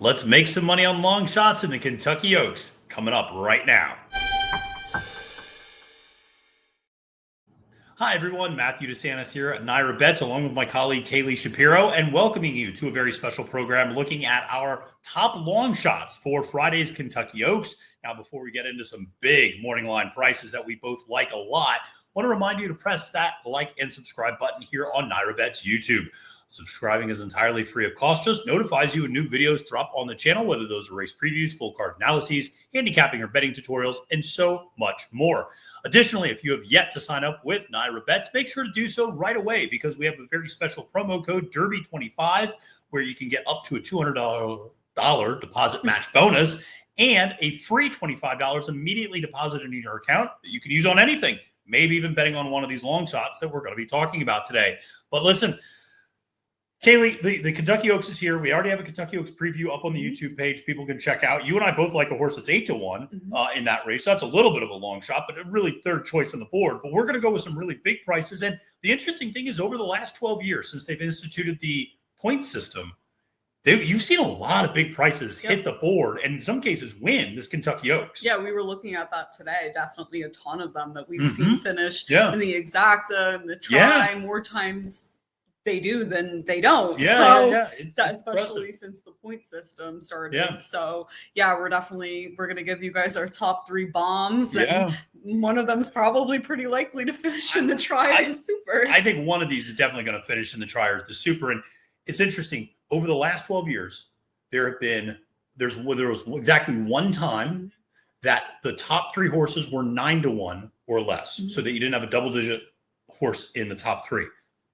Let's make some money on long shots in the Kentucky Oaks. Coming up right now. Hi, everyone. Matthew DeSantis here at NYRA Bets, along with my colleague Kaylie Shapiro, and welcoming you to a very special program looking at our top long shots for Friday's Kentucky Oaks. Now, before we get into some big morning line prices that we both like a lot, I want to remind you to press that like and subscribe button here on NYRA Bets YouTube. Subscribing is entirely free of cost, just notifies you when new videos drop on the channel, whether those are race previews, full card analyses, handicapping or betting tutorials, and so much more. Additionally, if you have yet to sign up with NYRA Bets, make sure to do so right away because we have a very special promo code Derby25 where you can get up to a $200 deposit match bonus and a free $25 immediately deposited in your account that you can use on anything, maybe even betting on one of these long shots that we're going to be talking about today. But listen, Kaylie, the Kentucky Oaks is here. We already have a Kentucky Oaks preview up on the YouTube page. People can check out. You and I both like a horse that's 8-1 in that race. So that's a little bit of a long shot, but a really third choice on the board. But we're going to go with some really big prices. And the interesting thing is over the last 12 years, since they've instituted the point system, you've seen a lot of big prices hit the board and in some cases win this Kentucky Oaks. Yeah, we were looking at that today. Definitely a ton of them that we've seen finish in the exacta and the tri more times they do than they don't. It's especially impressive since the point system started. So we're going to give you guys our top 3 bombs. And one of them is probably pretty likely to finish in the tri or the super. I think one of these is definitely going to finish in the tri or the super. And it's interesting. Over the last 12 years, there was exactly one time that the top 3 horses were 9-1 or less, so that you didn't have a double-digit horse in the top 3.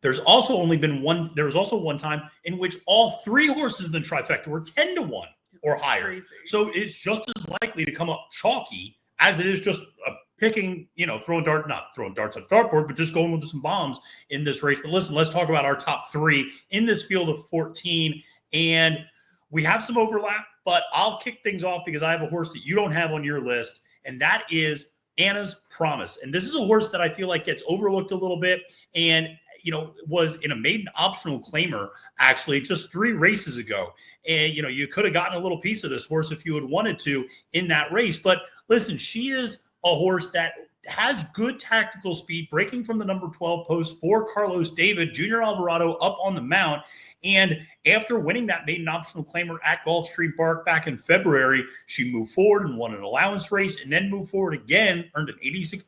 There's also only been one. There was also one time in which all 3 horses in the trifecta were 10-1 or higher. Crazy. So it's just as likely to come up chalky as it is just picking, not throwing darts at the dartboard, but just going with some bombs in this race. But listen, let's talk about our top 3 in this field of 14. And we have some overlap, but I'll kick things off because I have a horse that you don't have on your list, and that is Anna's Promise. And this is a horse that I feel like gets overlooked a little bit and was in a maiden optional claimer actually just 3 races ago. And, you could have gotten a little piece of this horse if you had wanted to in that race. But listen, she is a horse that has good tactical speed, breaking from the number 12 post for Carlos David, Junior Alvarado up on the mount. And after winning that maiden optional claimer at Gulfstream Park back in February, she moved forward and won an allowance race and then moved forward again, earned an 86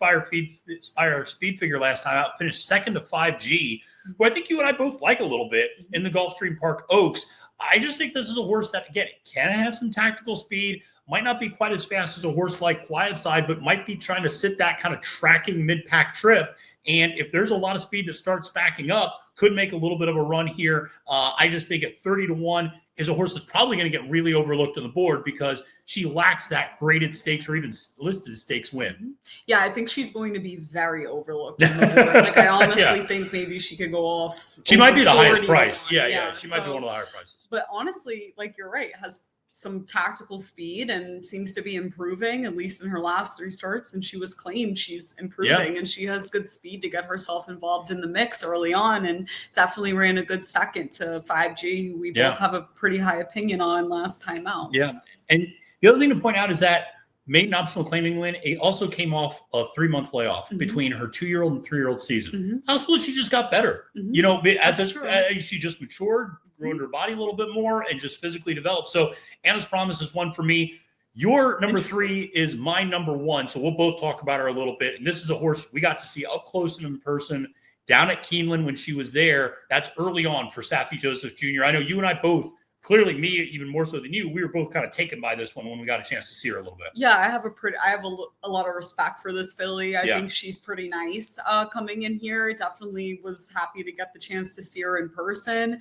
Spire speed figure last time out, finished second to 5G, who I think you and I both like a little bit in the Gulfstream Park Oaks. I just think this is a horse that, again, can have some tactical speed, might not be quite as fast as a horse like Quiet Side, but might be trying to sit that kind of tracking mid-pack trip. And if there's a lot of speed that starts backing up, could make a little bit of a run here. I just think at 30-1 is a horse that's probably going to get really overlooked on the board because she lacks that graded stakes or even listed stakes win. Yeah, I think she's going to be very overlooked on the board. Like I honestly think maybe she could go off. She might be the highest price. She might be one of the higher prices. But honestly, like you're right, has some tactical speed and seems to be improving, at least in her last 3 starts. And she was claimed she's improving and she has good speed to get herself involved in the mix early on. And definitely ran a good second to 5G, who we both have a pretty high opinion on last time out. Yeah. And the other thing to point out is that maiden optional claiming win, it also came off a 3-month layoff between her 2-year-old and 3-year-old season. Possibly she just got better. As she just matured, grew into her body a little bit more, and just physically developed. So Anna's Promise is one for me. Your number 3 is my number 1. So we'll both talk about her a little bit. And this is a horse we got to see up close and in person down at Keeneland when she was there. That's early on for Saffie Joseph Jr. I know you and I both, clearly me even more so than you, we were both kind of taken by this one when we got a chance to see her a little bit. Yeah, I have a lot of respect for this filly. I think she's pretty nice coming in here. Definitely was happy to get the chance to see her in person.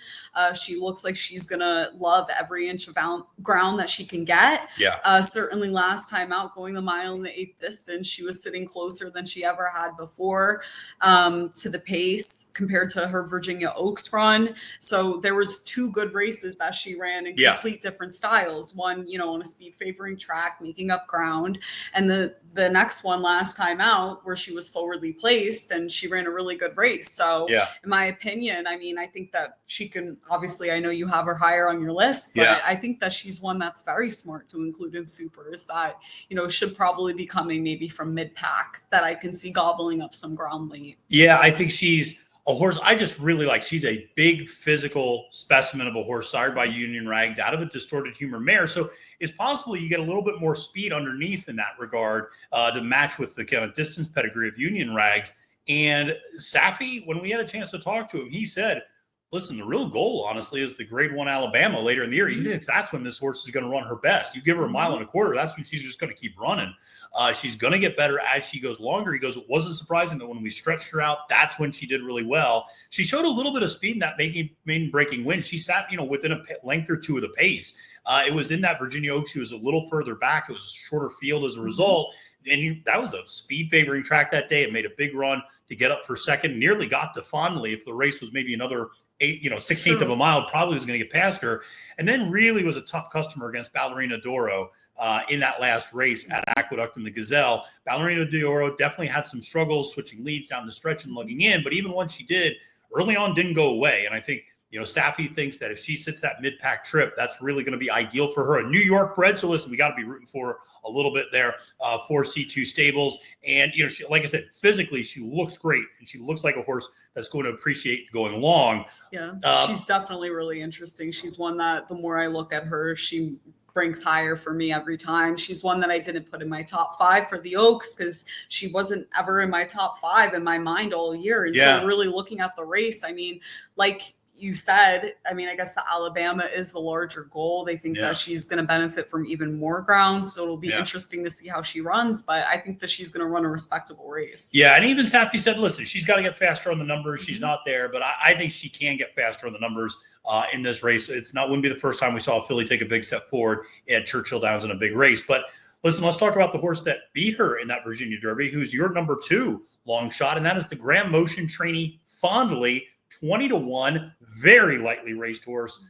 She looks like she's going to love every inch of ground that she can get. Certainly last time out, going the mile in the 8th distance, she was sitting closer than she ever had before to the pace compared to her Virginia Oaks run. So there was 2 good races that she she ran in complete different styles. One, on a speed favoring track, making up ground. And the next one last time out where she was forwardly placed and she ran a really good race. So in my opinion, I mean, I think that she can, obviously, I know you have her higher on your list, but I think that she's one that's very smart to include in supers that, should probably be coming maybe from mid-pack that I can see gobbling up some ground late. Yeah, I think she's a horse I just really like. She's a big physical specimen of a horse sired by Union Rags out of a distorted humor mare. So it's possible you get a little bit more speed underneath in that regard to match with the kind of distance pedigree of Union Rags. And Safi, when we had a chance to talk to him, he said, listen, the real goal, honestly, is the Grade 1 Alabama later in the year. He thinks that's when this horse is going to run her best. You give her a mile and a quarter, that's when she's just going to keep running. She's going to get better as she goes longer. He goes, it wasn't surprising that when we stretched her out, that's when she did really well. She showed a little bit of speed in that maiden breaking win. She sat, within a length or two of the pace. It was in that Virginia Oaks. She was a little further back. It was a shorter field as a result. And that was a speed favoring track that day. It made a big run to get up for second, nearly got to Fondley. If the race was maybe another 16th of a mile, probably was going to get past her. And then really was a tough customer against Ballerina Doro in that last race at Aqueduct and the Gazelle. Ballerina Doro definitely had some struggles switching leads down the stretch and lugging in, but even once she did, early on didn't go away. And I think, Safi thinks that if she sits that mid-pack trip, that's really going to be ideal for her. A New York bred, so listen, we got to be rooting for her a little bit there for C2 Stables. And, she, like I said, physically, she looks great, and she looks like a horse that's going to appreciate going long. Yeah, she's definitely really interesting. She's one that the more I look at her, she ranks higher for me every time. She's one that I didn't put in my top 5 for the Oaks because she wasn't ever in my top 5 in my mind all year. And so really looking at the race, I mean, like you said, I mean, I guess the Alabama is the larger goal. They think that she's going to benefit from even more ground. So it'll be interesting to see how she runs. But I think that she's going to run a respectable race. Yeah. And even Safi said, listen, she's got to get faster on the numbers. She's not there, but I think she can get faster on the numbers in this race. Wouldn't be the first time we saw a filly take a big step forward at Churchill Downs in a big race. But listen, let's talk about the horse that beat her in that Virginia Derby, who's your number 2 long shot. And that is the Grand Motion trainee Fondley. 20-1, very lightly raced horse,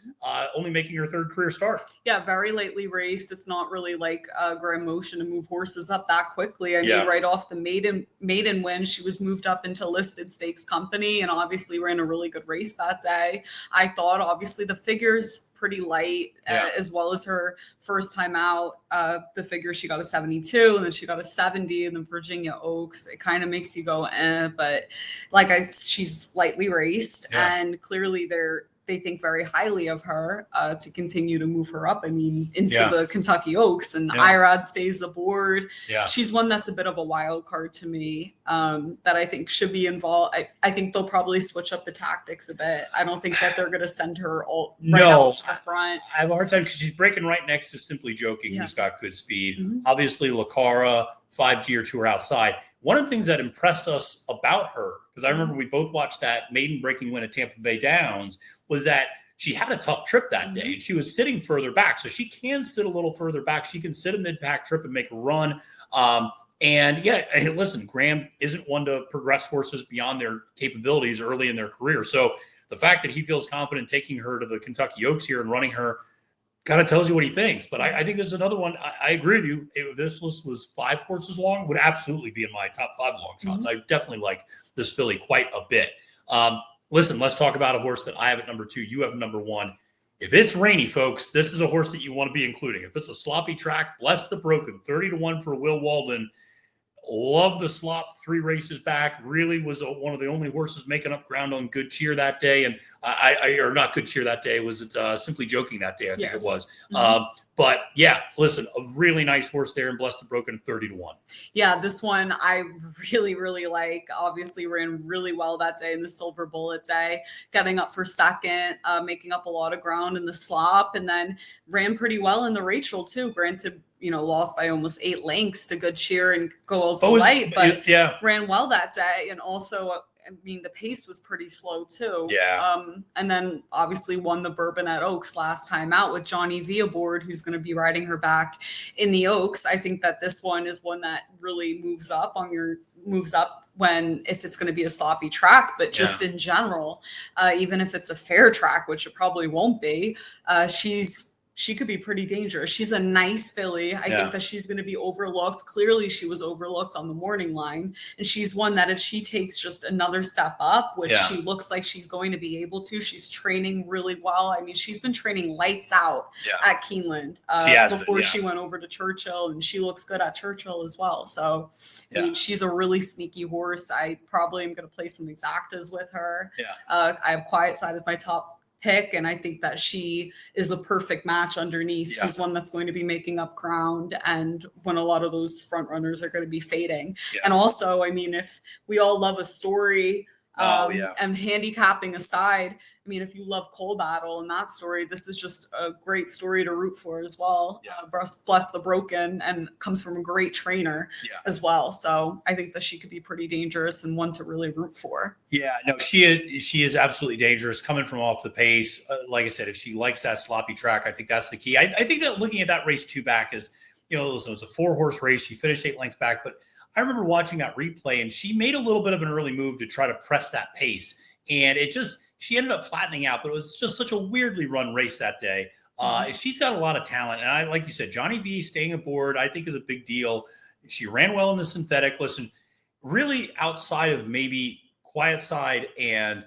only making her 3rd career start. Yeah, very lightly raced. It's not really like Grand Motion to move horses up that quickly. I mean, right off the maiden win, she was moved up into listed stakes company and obviously ran a really good race that day. I thought, obviously, the figures pretty light, as well as her first time out. The figure, she got a 72, and then she got a 70, and then Virginia Oaks. It kind of makes you go, but she's lightly raced, and clearly they think very highly of her to continue to move her up. I mean, into the Kentucky Oaks, and IRAD stays aboard. Yeah. She's one that's a bit of a wild card to me that I think should be involved. I think they'll probably switch up the tactics a bit. I don't think that they're going to send her out to the front. I have a hard time because she's breaking right next to Simply Joking, who's got good speed. Obviously, Lacara, 5G or 2 are outside. One of the things that impressed us about her, because I remember we both watched that maiden breaking win at Tampa Bay Downs, was that she had a tough trip that day, and she was sitting further back. So she can sit a little further back. She can sit a mid-pack trip and make a run. Listen, Graham isn't one to progress horses beyond their capabilities early in their career. So the fact that he feels confident taking her to the Kentucky Oaks here and running her kind of tells you what he thinks. But I think this is another one. I agree with you. If this list was 5 horses long, would absolutely be in my top 5 long shots. I definitely like this filly quite a bit. Listen, let's talk about a horse that I have at number 2. You have number 1. If it's rainy, folks, this is a horse that you want to be including. If it's a sloppy track, bless the broken. 30-1 for Will Walden. Love the slop 3 races back. Really was one of the only horses making up ground on Good Cheer that day. And or not Good Cheer that day. Was it Simply Joking that day? I think it was. But yeah, listen, a really nice horse there and Bless the Broken 30-1. Yeah, this one I really, really like. Obviously ran really well that day in the Silver Bullet day, getting up for second, making up a lot of ground in the slop, and then ran pretty well in the Rachel too. Granted, lost by almost 8 lengths to Good Cheer and Goals Light, but ran well that day. And also, I mean, the pace was pretty slow too. Yeah. And then obviously won the Bourbonette Oaks last time out with Johnny V aboard, who's going to be riding her back in the Oaks. I think that this one is one that really moves up if it's going to be a sloppy track, but just in general, even if it's a fair track, which it probably won't be, she could be pretty dangerous. She's a nice filly. I think that she's going to be overlooked. Clearly, she was overlooked on the morning line. And she's one that if she takes just another step up, which she looks like she's going to be able to, she's training really well. I mean, she's been training lights out at Keeneland before she went over to Churchill, and she looks good at Churchill as well. So, I mean, she's a really sneaky horse. I probably am going to play some exactas with her. I have Quiet Side as my top pick, and I think that she is a perfect match underneath. She's one that's going to be making up ground, and when a lot of those front runners are going to be fading. And also, I mean, if we all love a story, and handicapping aside, I mean, if you love Coal Battle and that story, this is just a great story to root for as well. Bless the Broken, and comes from a great trainer as well. So I think that she could be pretty dangerous and one to really root for. Yeah, no, she is absolutely dangerous coming from off the pace. Like I said, if she likes that sloppy track, I think that's the key. I think that looking at that race 2 back is, you know, it was a 4-horse race. She finished 8 lengths back, but I remember watching that replay, and she made a little bit of an early move to try to press that pace. And she ended up flattening out, but it was just such a weirdly run race that day. She's got a lot of talent. And like you said, Johnny V staying aboard, I think is a big deal. She ran well in the synthetic. Listen, really outside of maybe Quiet Side and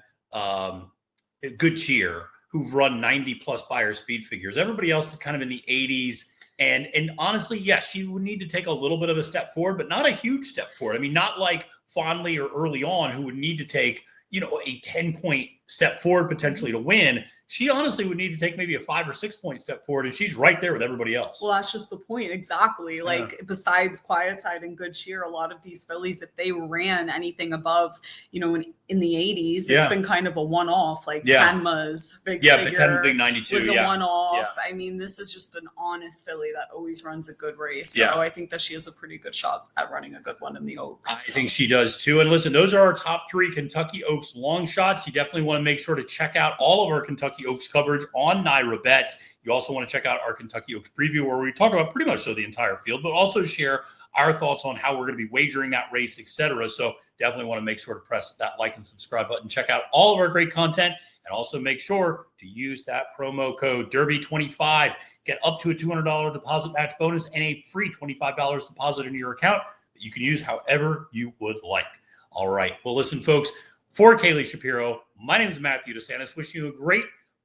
Good Cheer, who've run 90+ buyer speed figures, everybody else is kind of in the 80s. And honestly, yes, she would need to take a little bit of a step forward, but not a huge step forward. I mean, not like Fondley or early on, who would need to take, you know, a 10-point step forward potentially to win. She honestly would need to take maybe a 5 or 6 point step forward, and she's right there with everybody else. Well, that's just the point. Exactly. Like, besides Quiet Side and Good Cheer, a lot of these fillies, if they ran anything above, you know, in the 80s, it's been kind of a one-off. Like Tenma's big figure big 92 was a one-off. I mean, this is just an honest filly that always runs a good race. So I think that she has a pretty good shot at running a good one in the Oaks. I think she does too. And listen, those are our top 3 Kentucky Oaks long shots. You definitely want to make sure to check out all of our Kentucky Oaks coverage on NYRA Bets. You also want to check out our Kentucky Oaks preview, where we talk about pretty much the entire field, but also share our thoughts on how we're going to be wagering that race, etc. So definitely want to make sure to press that like and subscribe button. Check out all of our great content, and also make sure to use that promo code Derby25. Get up to a $200 deposit match bonus and a free $25 deposit into your account that you can use however you would like. All right. Well, listen, folks, for Kaylie Shapiro, my name is Matthew DeSantis. Wishing you a great,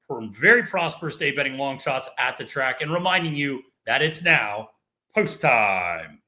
very prosperous day betting long shots at the track, and reminding you that it's now post time.